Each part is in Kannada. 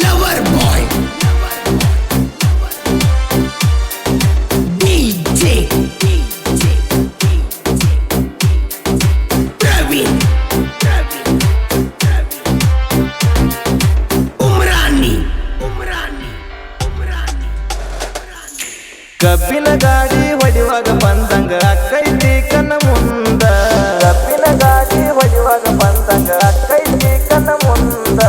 Lover boy DJ Praveen Umrani ಕಬ್ಬಿನ ಗಾಡಿ ಹೊಡಿವಾಗ ಬಂದಂಗ ಅಕ್ಕೈತಿ ಕಣ್ಣ ಮುಂದ ಕಬ್ಬಿನ ಗಾಡಿ ಹೊಡಿವಾಗ ಬಂದಂಗ ಅಕ್ಕೈತಿ ಕಣ್ಣ ಮುಂದ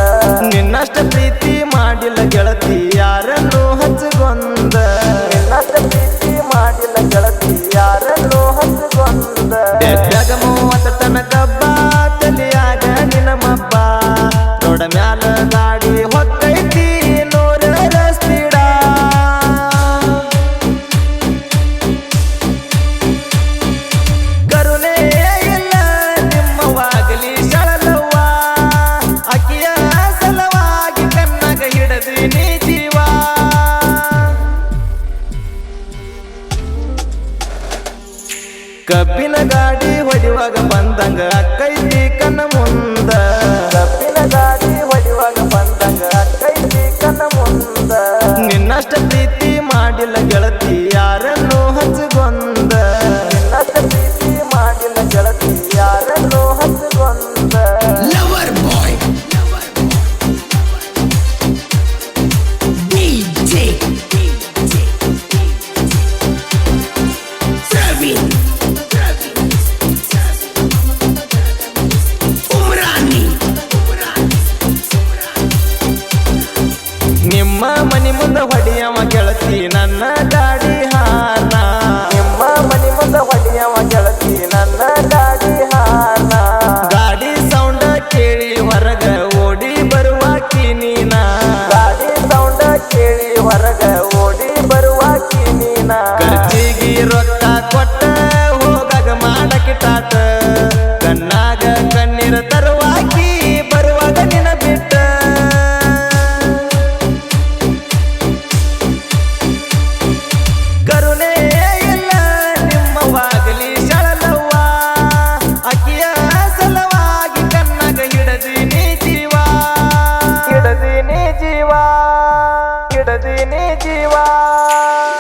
ನಿನ್ನಷ್ಟ ಪ್ರೀತಿ ಮಾಡಿಲ್ಲ ಗೆಳತಿ ಯಾರನ್ನು ಹಚ್ಚಗೊಂದ ನಿನ್ನಷ್ಟ ಪ್ರೀತಿ ಮಾಡಿಲ್ಲ ಗೆಳತಿ ಯಾರನ್ನು ಹಚ್ಚಗೊಂದ ಎದ್ದಾಗ 30 ತನಕ ಬಾ ತಲಿಯಾಗ ನಿನ್ನ ಮಬ್ಬ ರೋಡ ಮ್ಯಾಲ ಗಾಡಿ ಹೊಕ್ಕೈತಿ ನೂರರ ಸ್ಪೀಡ ಕಬ್ಬಿನ ಗಾಡಿ ಹೊಡಿವಾಗ ಬಂದಂಗ ಅಕ್ಕೈತಿ ಕಣ್ಣ ಮುಂದ ಕಬ್ಬಿನ ಗಾಡಿ ಹೊಡಿವಾಗ ಬಂದಂಗ ಅಕ್ಕೈತಿ ಕಣ್ಣ ಮುಂದ ನಿನ್ನಷ್ಟ ಪ್ರೀತಿ ಮಾಡಿಲ್ಲ ಗೆಳತಿ ಯಾರನ್ನು ಹಚ್ಚಗೊಂದ ನಿನ್ನಷ್ಟ ಪ್ರೀತಿ ಮಾಡಿಲ್ಲ ಗೆಳತಿ ಯಾರನ್ನು ಹಚ್ಚಗೊಂದ Lover boy DJ Praveen ನಿಮ್ಮ ಮನಿ ಮುಂದ ಹೊಡಿಯವ ಗೆಳತಿ ನನ್ನ ಗಾಡಿ ಹಾರ್ನ ನಿಮ್ಮ ಮನಿ ಮುಂದ ಹೊಡಿಯವ ಗೆಳತಿ ನನ್ನ ಗಾಡಿ ಹಾರ್ನ ಗಾಡಿ ಸೌಂಡ ಕೇಳಿ ಹೊರಗ ಓಡಿ ಬರುವಾಕಿ ನೀನ ಗಾಡಿ ಸೌಂಡ ಕೇಳಿ ಹೊರಗ ಓಡಿ ಬರುವಾಕಿ ನೀನ ಖರ್ಚಿಗೆ ರೊಕ್ಕ ಕೊಟ್ಟ ಹೋಗಾಗ ಮಾಡಕ್ಕೆ ಟಾಟ ಕಣ್ಣಾಗ ಕಣ್ಣೀರ ತರುವಾಕಿ ಬರುವಾಗ ನಿನ ಬಿಟ್ಟ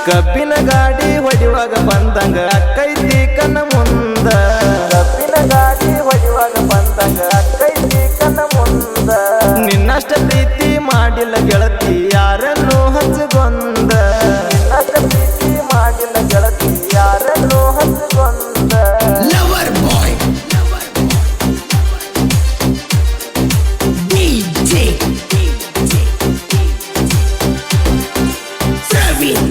ಕಬ್ಬಿನ ಗಾಡಿ ಹೊಡಿವಾಗ ಬಂದಂಗ ಅಕ್ಕೈತಿ ಕಣ್ಣ ಮುಂದ ಕಬ್ಬಿನ ಗಾಡಿ ಹೊಡಿವಾಗ ಬಂದಂಗ ಅಕ್ಕೈತಿ ಕಣ್ಣ ಮುಂದ ನಿನ್ನಷ್ಟ ಪ್ರೀತಿ ಮಾಡಿಲ್ಲ ಗೆಳತಿ ಯಾರನ್ನು ಹಚ್ಚಗೊಂದ ನಿನ್ನಷ್ಟ ಪ್ರೀತಿ ಮಾಡಿಲ್ಲ ಗೆಳತಿ ಯಾರನ್ನು ಹಚ್ಚಗೊಂದ Lover boy DJ Praveen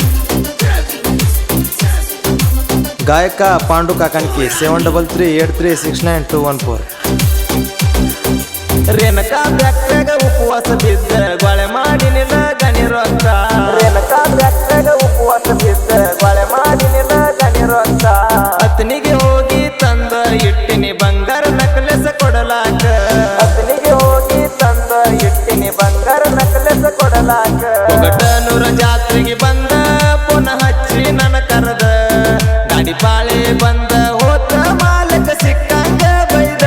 ಗಾಯಕ ಪಾಂಡು ಕಾಕನ್ಕಿ 7338369214 ರೇಣಕಾ ಬ್ಯಾಕ್ಟ್ಯಾಗ ಉಪವಾಸ ಬಿದ್ದ ಗೊಳೆ ಮಾಡಿನಿಲ್ಲ ಗಣಿ ರೊಕ್ಕ ರೇಣಕಾ ಬ್ಯಾಕ್ಟ್ಯಾಗ ಉಪವಾಸ ಬಿದ್ದ ಗೊಳೆ ಮಾಡಿನಿಲ್ಲ ಗಣಿ ರೊಕ್ಕ ಅತನಿಗೆ ಹೋಗಿ ತಂದ ಇಟ್ಟಿನಿ ಬಂಗಾರ ನಕಲೆಸ ಕೊಡಲಾಕ ಅತನಿಗೆ ಹೋಗಿ ತಂದ ಇಟ್ಟಿನಿ ಬಂಗಾರ ನಕಲೆಸ ಕೊಡಲಾಕ ಒಗಟನೂರ ಜಾತ್ರೆಗೆ ಬಂದ ಪುನಃ ಹಚ್ಚಿ ನನ್ನ ಕರೆದ ಗಾಡಿ ಪಾಳೆ ಬಂದ ಹೋತ ಮಾಲಕ ಸಿಕ್ಕಂಗ ಬೈದ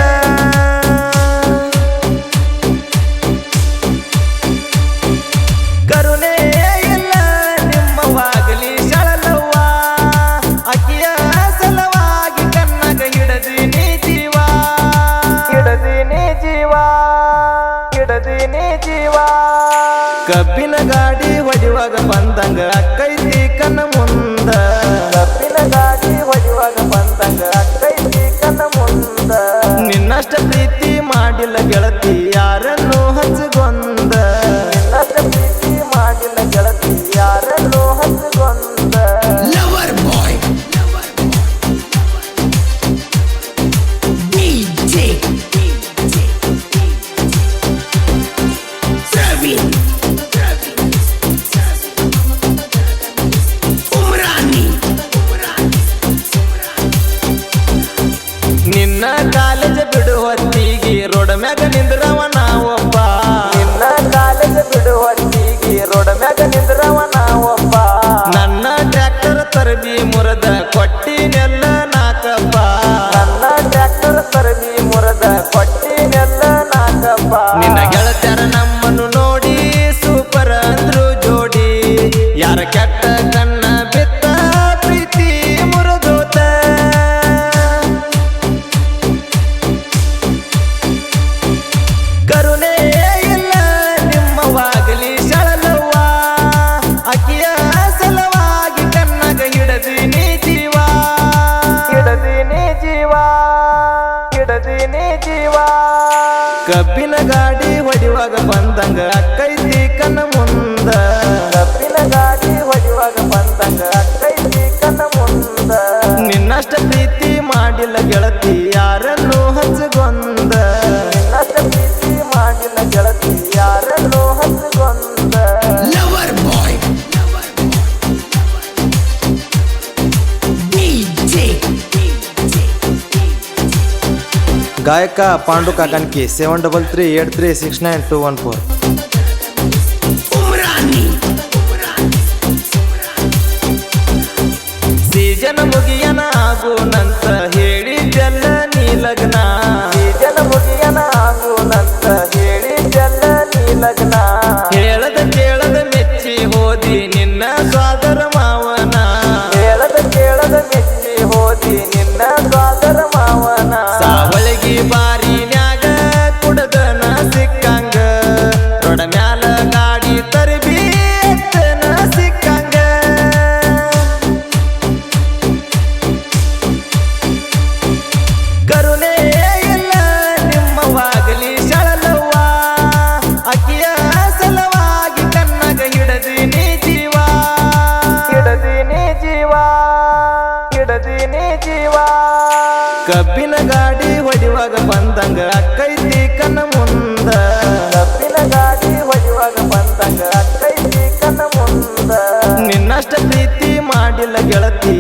ಕರುಣೆ ಇಲ್ಲ ನಿಮ್ಮವಾಗಲಿ ಶಳಲವ್ವ ಅಕ್ಕಿಯ ಸಲವಾಗಿ ಕಣ್ಣಾಗ ಹಿಡದೀನಿ ಜೀವ ಹಿಡದೀನಿ ಜೀವ ಹಿಡದೀನಿ ಜೀವ ಕಬ್ಬಿನ ಗಾಡಿ ಹೊಡಿವಾಗ ಬಂದಂಗ ಅಕ್ಕೈತಿ ಕಣ್ಣ ಮುಂದ ಕಬ್ಬಿನ ಗಾಡಿ ಹೊಡಿವಾಗ ಬಂದಂಗ ಅಕ್ಕೈತಿ ಕಣ್ಣ ಮುಂದ ನಿನ್ನಷ್ಟ ಪ್ರೀತಿ ಮಾಡಿಲ್ಲ ಗೆಳತಿ ಯಾರನ್ನು ಹಚ್ಚಗೊಂದ ನಿನ್ನಷ್ಟ ಪ್ರೀತಿ ಮಾಡಿಲ್ಲ ಗೆಳತಿ ಯಾರನ್ನು ಹಚ್ಚಗೊಂದ Lover boy DJ Praveen Umrani ನಿನ್ನ ಕಾಲೇಜ್ ಬಿಡು ಹೊತ್ತಿಗೆ ರೋಡ್ ಮ್ಯಾಗ ನಿಂದ್ರವ ನಾವೊಬ್ಬ ನಿನ್ನ ಕಾಲೇಜ್ ಬಿಡು ಹೊತ್ತಿಗೆ ರೋಡ್ ಮ್ಯಾಗ ನಿಂದ್ರವ ನಾವೊಬ್ಬ ನನ್ನ ಟ್ರ್ಯಾಕ್ಟರ್ ತರಬಿ ಮುರದ ಕೊಟ್ಟಿನೆಲ್ಲ ನಾಕಪ್ಪ ನನ್ನ ಟ್ರ್ಯಾಕ್ಟರ್ ತರಬಿ ಮುರದ ಕೊಟ್ಟಿನೆಲ್ಲ ನಾಕಪ್ಪ ನಿನ್ನ ಗೆಳತ್ಯರ ನಮ್ಮನ್ನು ನೋಡಿ ಕೆಟ್ಟ ಕಣ್ಣ ಬಿತ್ತ ಪ್ರೀತಿ ಮುರಿದೋತ ಕರುಣೆ ಇಲ್ಲ ನಿಮ್ಮವಾಗಲಿ ಶಳಲವ್ವ ಅಕ್ಕಿಯ ಸಲವಾಗಿ ಕಣ್ಣಗ ಹಿಡದೀನಿ ಜೀವ ಹಿಡದೀನಿ ಜೀವ ಹಿಡದೀನಿ ಜೀವ ಕಬ್ಬಿನ ಗಾಡಿ ಹೊಡಿವಾಗ ಬಂದಂಗ ಅಕ್ಕೈತಿ ಕಣ್ಣ ಮುಂದ ಕಬ್ಬಿನ ಗಾಡಿ ಹೊಡಿವಾಗ ಬಂದಂಗ ಅಕ್ಕೈತಿ ಕಣ್ಣ ಮುಂದ ನಿನ್ನಷ್ಟ ಪ್ರೀತಿ ಮಾಡಿಲ್ಲ ಗೆಳತಿ ಯಾರನ್ನು ಹಚ್ಚಗೊಂದ ನಿನ್ನಷ್ಟ ಪ್ರೀತಿ ಮಾಡಿಲ್ಲ ಗೆಳತಿ ಯಾರನ್ನು ಹಚ್ಚಗೊಂದ Lover boy. DJ. ಗಾಯಕ ಪಾಂಡು ಕಾಕನ್ಕಿ 7338369214 Umrani. ಸೀಜನ್ ಮುಗಿಯನ ಆಗುನಂತ ಹೇಳಿದ್ದೆಲ್ಲ ನೀ ಲಗ್ನ ಸೀಜನ್ ಮುಗಿಯನ ಆಗುನಂತ ಹೇಳಿದ್ದೆಲ್ಲ ನೀ ಲಗ್ನ ಹೇಳದ ಕೇಳದ ಮೆಚ್ಚಿ ಹೋದಿ ನಿನ್ನ ಸ್ವಾದರ ಮಾವನ ಹೇಳದ ಕೇಳದ ಮೆಚ್ಚಿ ಹೋದಿ ನಿನ್ನ ಸ್ವಾದರ ಮಾವನ ಸಾವಳಿಗಿ ಬಾರಿನ್ಯಾಗ ಕುಡದನ ಸಿಕ್ಕಂಗ ರೊಡ ಮ್ಯಾಲ ಗಾಡಿ ತರಬಿ ಎತ್ತನ ಸಿಕ್ಕಂಗ ಕರುಣೆ ಇಲ್ಲ ನಿಮ್ಮವಾಗಲಿ ಶಳಲವ್ವ ಅಕ್ಕಿಯ ಸಲವಾಗಿ ಕಣ್ಣಗ ಹಿಡದೀನಿ ಜೀವ ಹಿಡದೀನಿ ಜೀವ ಹಿಡದೀನಿ ಜೀವ ಕಬ್ಬಿನ ಗಾಡಿ ಹೊಡಿವಾಗ ಬಂದಂಗ ಅಕ್ಕೈತಿ ಕಣ್ಣ ಮುಂದ ಕಬ್ಬಿನ ಗಾಡಿ ಹೊಡಿವಾಗ ಬಂದಂಗ ಅಕ್ಕೈತಿ ಕಣ್ಣ ಮುಂದ ನಿನ್ನಷ್ಟ ಪ್ರೀತಿ ಮಾಡಿಲ್ಲ ಗೆಳತಿ